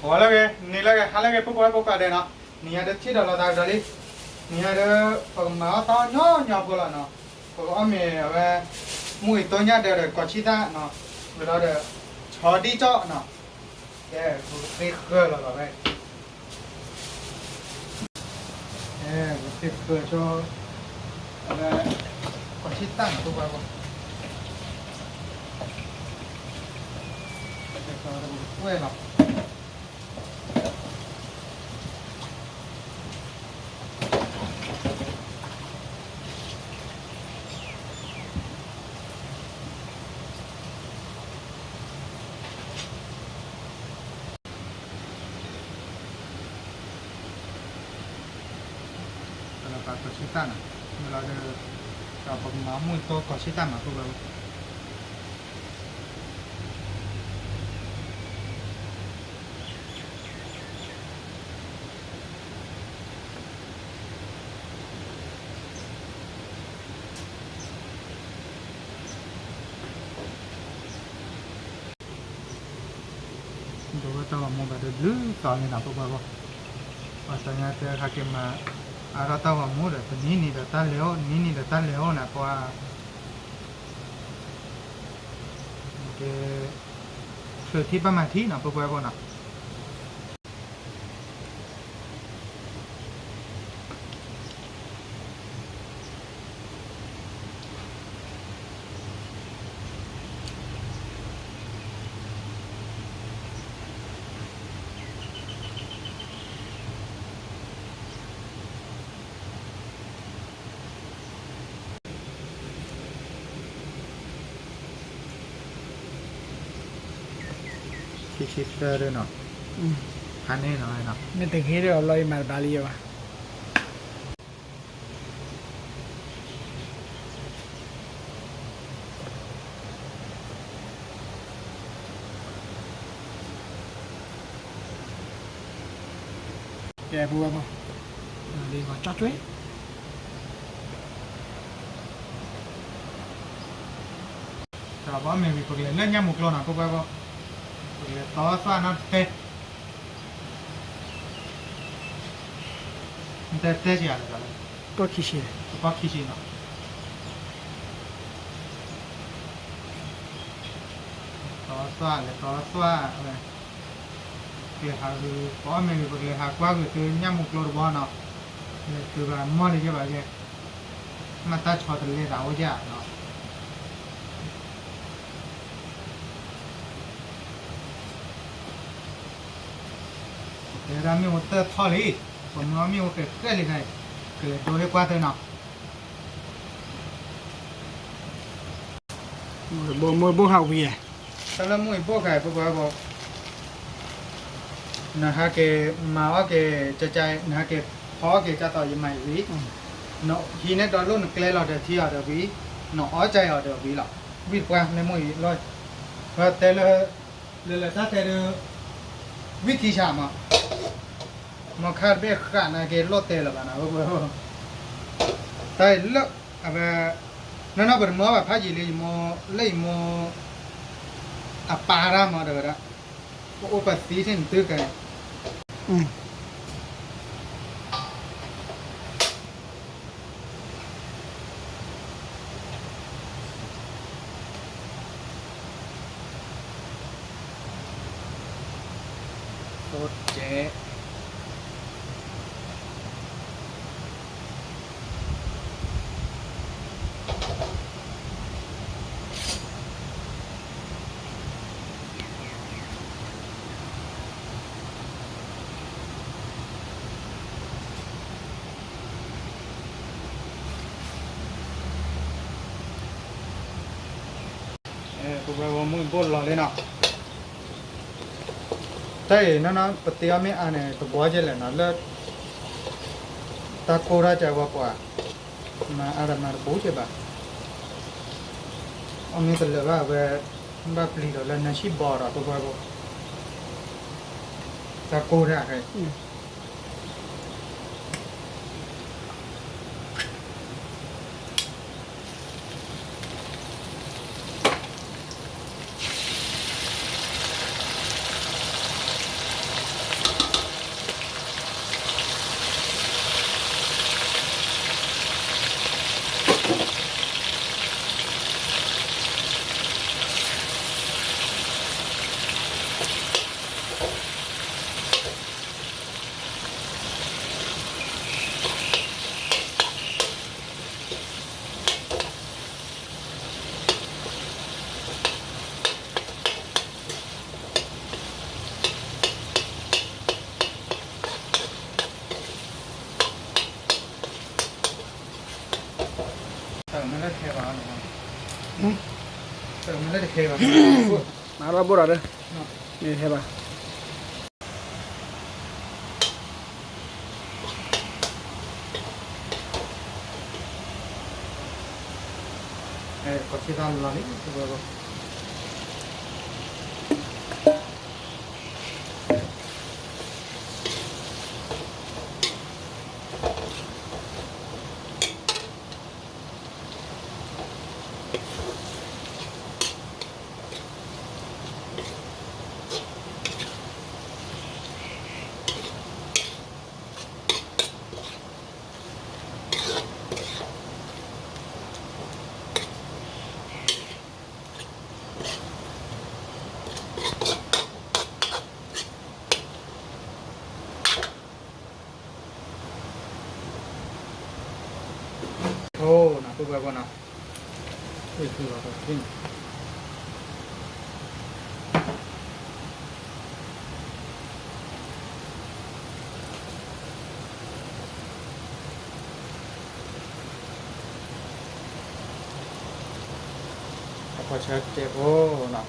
好了个，你那个还那个不搞的呢？你还得提到了大这里，你还得把马到鸟过了呢，把阿妹个每多年的搞起单呢，为了的朝地找呢，哎，被喝了个呗，哎，被喝着那个搞起单不管不，这搞的不会了。搞鸡蛋了，为了这个搞不麻木多搞鸡蛋嘛，不不。ดูว่าตัวมันแบบดื้อตอนนี้นะพวกเราว่าตอนนี้เจอข้าเก็บมาเราตัวมันเลยตัวนี้เดี๋ยวตัดเลี้ยวนี่เดี๋ยวตัดเลี้ยวนะเพราะว่าเกี่ยวที่ประมาณที่นะพวกเรานะชิดเลยเนาะฮันนี่เนาะเนาะไม่ถึงที่เราลอยมาบาลีวะแกบัวป่ะดีกว่าจัดด้วยแต่ว่าไม่มีพวกเล่นยังมุกล้อนะพวกเราต่อสู้นั่นเตะเตะเสียเลยก็ขี้เชี่ยก็ขี้ชินเนาะต่อสู้เลยต่อสู้อะไรเกี่ยวกับพอไม่มีพวกเลยหากว่าคือยังมุกล้อบ้านเนาะคือว่ามั่วเลยจะแบบนี้มาตัดช็อตเลยเราจะเนาะเดี๋ยวเรามีหัวเตอร์ทอลี่ผมว่ามีหัวเกิดเลยไงเกิดโดยกว่าเตอร์เนาะบัวหาวีอ่ะแต่ละมวยพวกใครพวกว่าบอกนะฮะเกมาว่าเกจะใจนะฮะเกพอเกจะต่อยังไงวิเนาะทีนี้ตอนรุ่นเกลือเราเดี๋ยวที่เอาเดี๋ยววิเนาะอ้อใจเอาเดี๋ยววิหรอกวิกว่าในมวยร้อยเพราะแต่ละถ้าแต่วิธีชามามาคาดเบี้ยขาดนะเกลดเตะละกันนะพวกเราแต่เลิกแบบนั่นน่ะเป็นมัวแบบพาจิเลยมัวเลยมัวปารามาเด้อละโอ้ปัสสีเส้นตึกไงโคตรเจ๊พวกเรามุ่งบนหล่อเลยเนาะแต่นั่นนะปฏิอาไม่อ่านเนี่ยตัวบัวเจริญนะเลิศตาโคราจะว่ากว่ามาอะไรมาบูเจ็บอ่ะอันนี้ก็เลยว่าเวลาปลีเราเล่นนัชิบอร์อะพวกเราตาโคราใคร ပါ มาเราบุระเด้อนี่ใช่ป่ะ ကော်ဖီသားလာလိဒီဘော โอ้นะปุ๊บแบบนะนี่คือเราต้องทิ้งพอเช็ดเจ็บโอ้นะ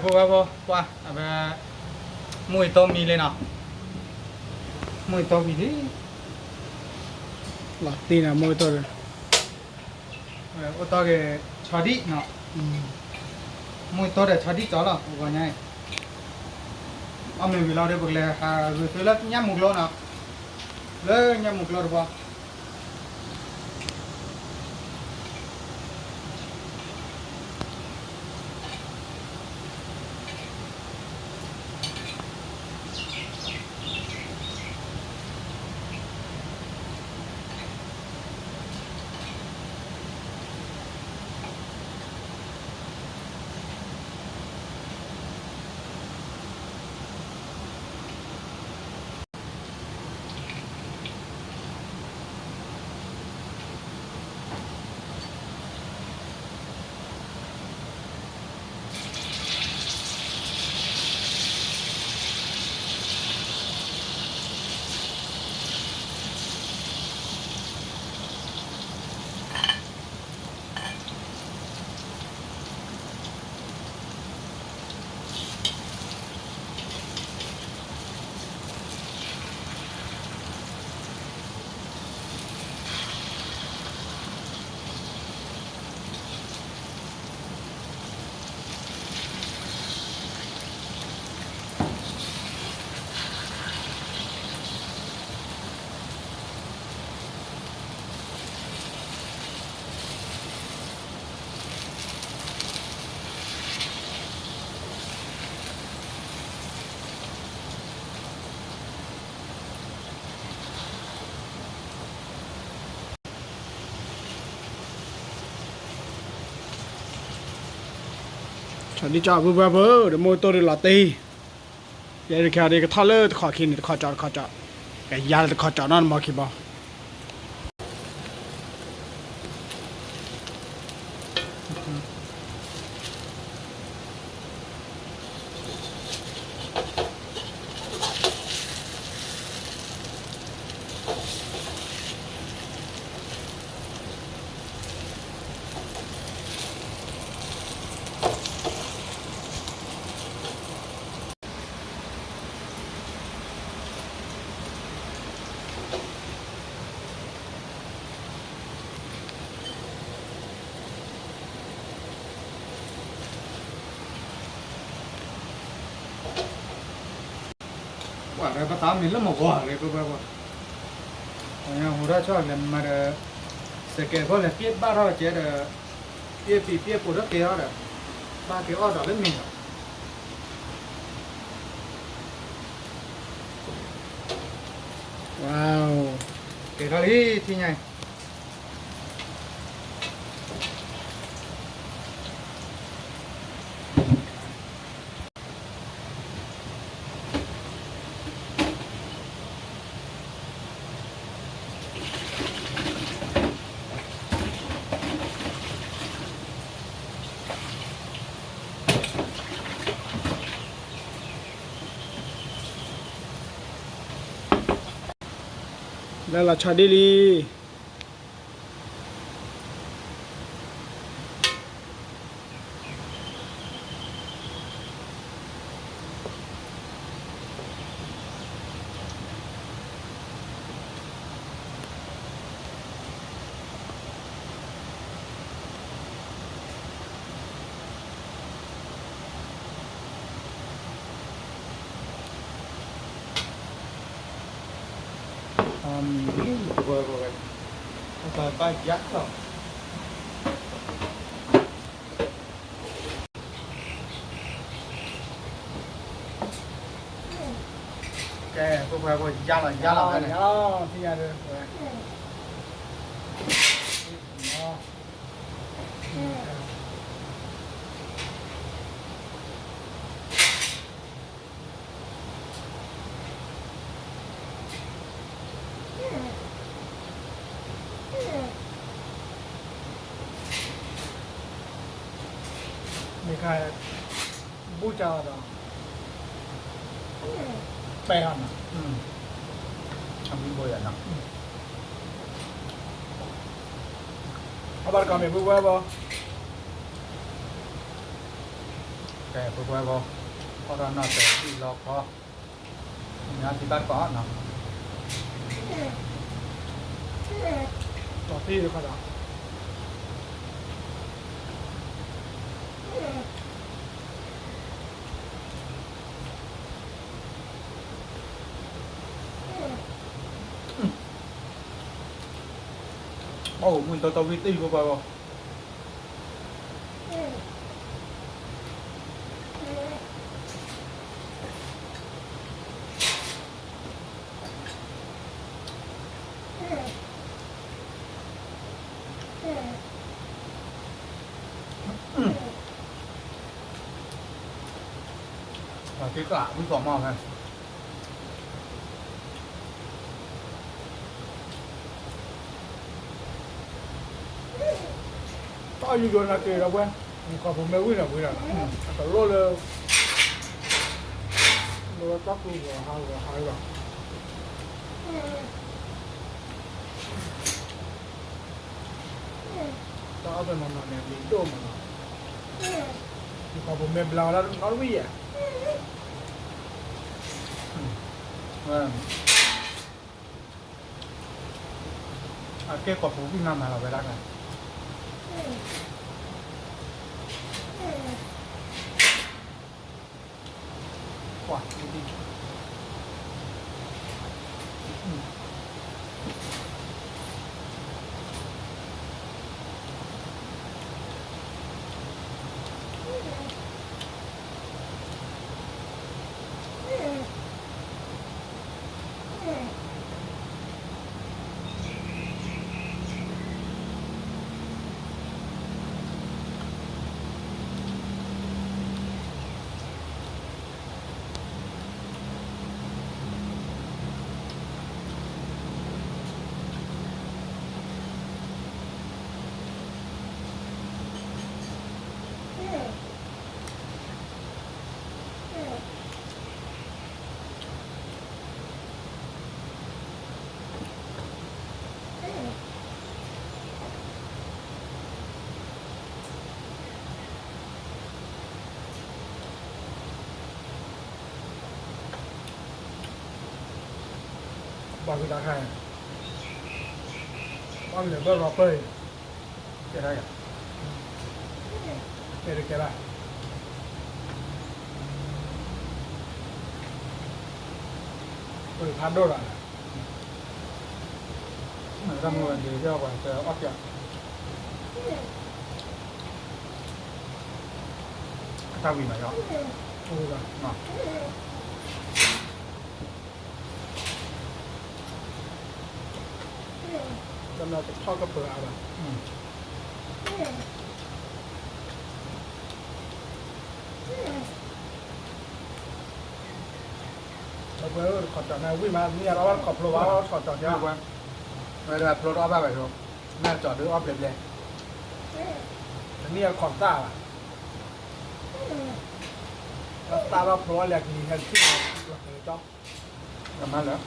ปุ๊บแบบว่าแบบมวยต้มมีเลยนะมวยต้มมีดิ หลอดตีน่ะมวยตัวเลย โอ้ตัวเกชอดีเนาะมวยตัวเด็ชอดีจ่อละว่าไงเอาไม่มีเราได้บอกเลยรู้สึกแล้วย่ำมุกล้อนะเลยย่ำมุกล้อหรือเปล่าฉันดีจ้าบุบเบอร์เดี๋ยวมวยตัวเดี๋ยวหลอดตียายแค่เด็กท่าเลิศขอกินขอจอดไอ้ยาขอจอดนั่นมาคิดบ่ว่าอะไรก็ตามนี่แล้วมาว่าเลยปุ๊บแบบว่าอย่างหัวเราชอบเลยมาสเก็ตบอลเลยเปียบ้าเราเจอเปียปีเปียปวดเกลียวเลยบ้าเกลียวอ่ะเล่นมีอ่ะ ว้าว เกลียวที่ที่ไง แล้วเราชาดิลีไปยักษ์หรอแกพวกเราย่าหล่อย่าหล่อกันเนี่ย ที่ยาเลยมีใครบูชาต่อไปหันอ่ะ ทำเป็นบอยอ่ะเนาะ อาบาร์กามีบุ้งว่าบ่ แกพวกเราพอเราหน้าแต่ที่รอพองานที่บ้านก็เนาะ ต่อที่เลยครับ โอ้มึงตัววิตี้พวกเราcái cả cũng có màu này ต่ออยู่นะเกย์เราเว้ยมีความผมไม่วิ่งหรอกวิ่งหรอกแต่โลเลยโลตักกูก็หายก็หายก็ต้องเอาไปมันเนี่ยมีโดมันมีความผมไม่เบลาแล้วนอนวิ่งอ่ะ cái quả phú Việt Nam là về đắt này quả đi bao người ta khai bao người bơ vào phơi cái đây à để được cái này phát đô rồi ra mua thì cho quả ốc kìa tao vì mày đó ôi rồi ngon đâm ra cái thao cái bờ rồi bữa còn chọn này vui mà nghe nó cọp lô báo còn chọn nhá nhá quan đây là pro đó ba bảy rồi nè chọn đứa ốc đẹp đẹp nghe còn ta à ta bao pro là gì hình thức là cho làm ăn nữa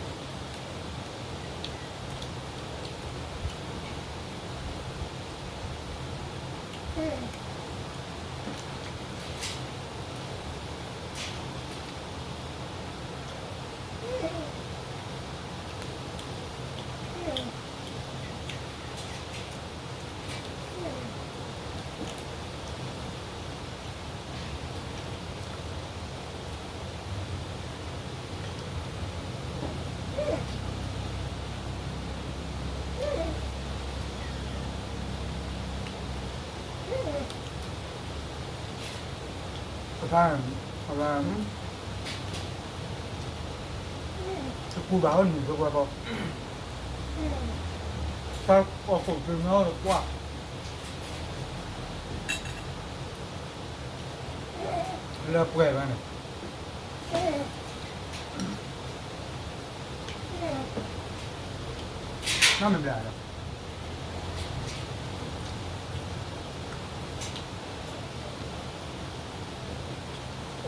Apa? Apa? Aku bawa ni tu apa? Sao aku tu nó được quá. Là quẻ bạn này. Nó mình lại rồi.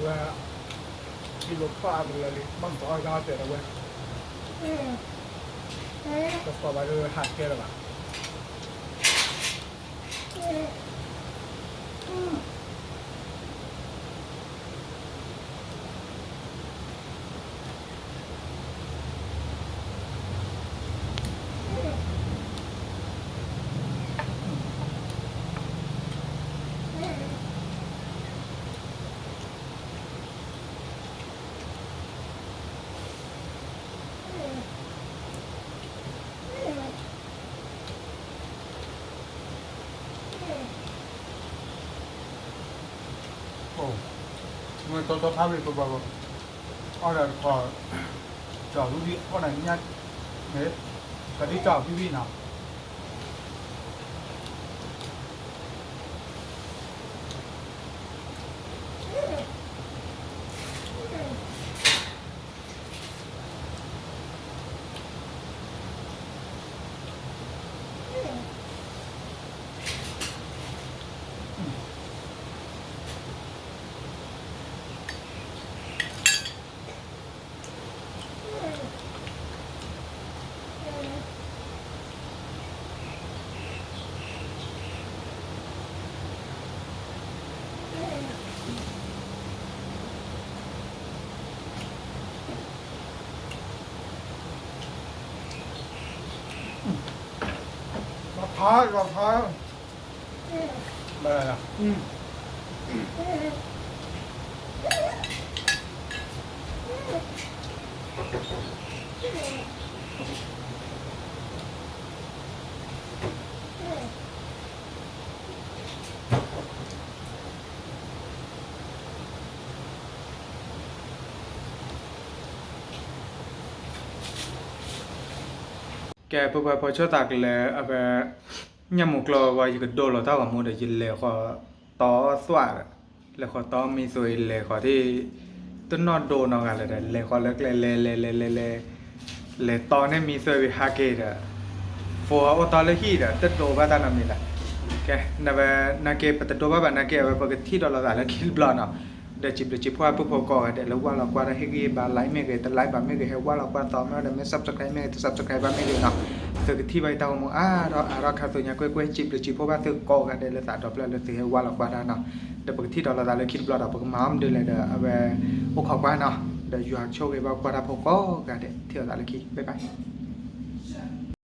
và đi lột pha rồi là băng tỏi ra tiền rồi lột pha vào rồi hạt kia rồi bạn Ồ, người tôi tháo đi tôi bảo ở đây có chở cái gì con này nhanh thế cả đi chở cái gì nào gặp thái đây là cái bữa cho tạc là à về nhằm một lò và cái đồ là tao có mua để dịch lệ khó to xoa lệ khó to mi rồi lệ khó thì tôi nói đồ nào cả là lệ khó lệ to nên mi rồi bị hack rồi phù hợp to là khi đó tất đồ ba ta làm gì là cái nà cái tất đồ ba nà cái về cái thi đó là kill block nào để chụp qua bút có để lâu qua là cái bà lái mấy cái lái bà mấy cái hay qua là qua tóm nó để mấy subscribe mấy subscribe ba mấy cái nào từ cái thi bay tao mà đó khá từ nhà quay chụp qua từ có cái để là tạo đọc là từ hay qua là qua đó nào để cái thi đó là kill block đó cái máu để là về ô học qua nào để dụ cho cái qua đó có cái để thi là khi bye bye